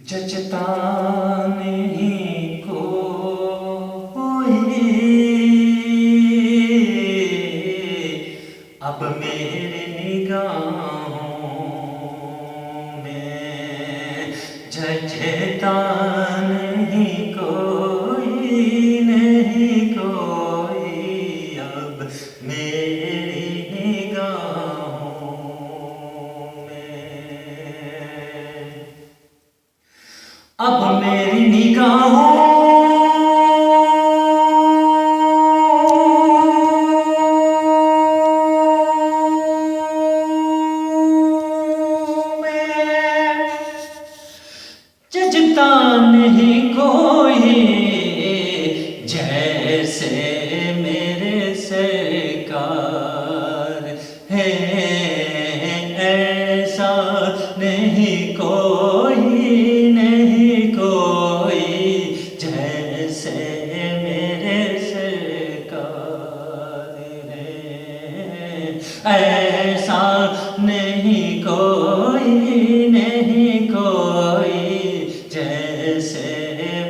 जचता नहीं कोई अब मेरी निगाहों में, जचता नहीं कोई अब मेरी निगाहों में। अब मेरी निगाहों में जचता नहीं कोई, जैसे मेरे सरकार है ऐसा नहीं कोई, जैसे मेरे सरकार है ऐसा नहीं कोई, जैसे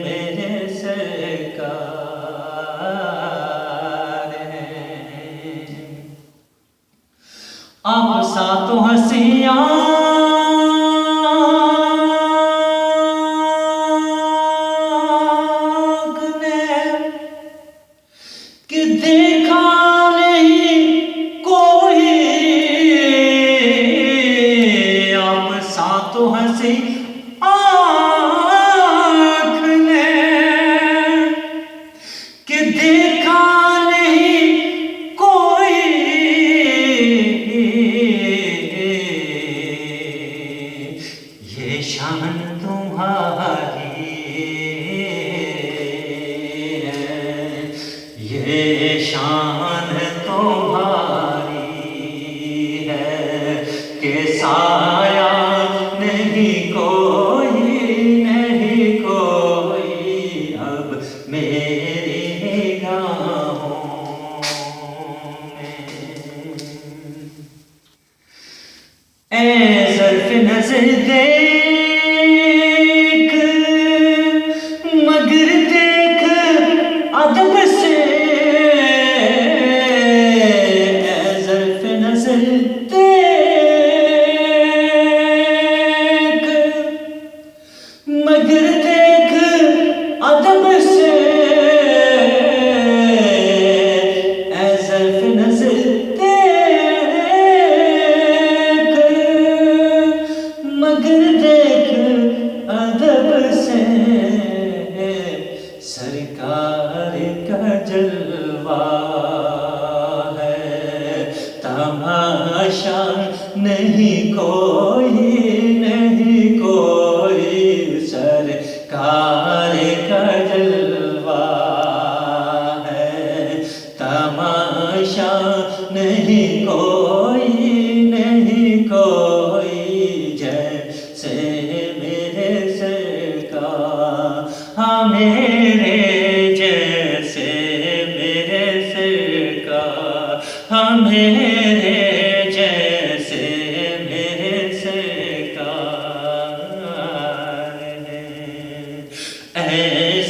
मेरे सरकार है। अब सातों हंसियां कि देखा नहीं कोई, आप सातों हंसी आँख ने कि देखा नहीं कोई, ये शान तुम्हारी ये शान तुम्हारी है कि साया नहीं कोई अब मेरी निगाहों में। ऐ ज़र्फ़ नज़र देख मगर देख अदब से, मगर देख अदब से, ऐ ज़र्फ़ नज़र देख मगर देख अदब से, सरकार का जलवा है तमाशा नहीं कोई, सरकार का जलवा है तमाशा नहीं कोई।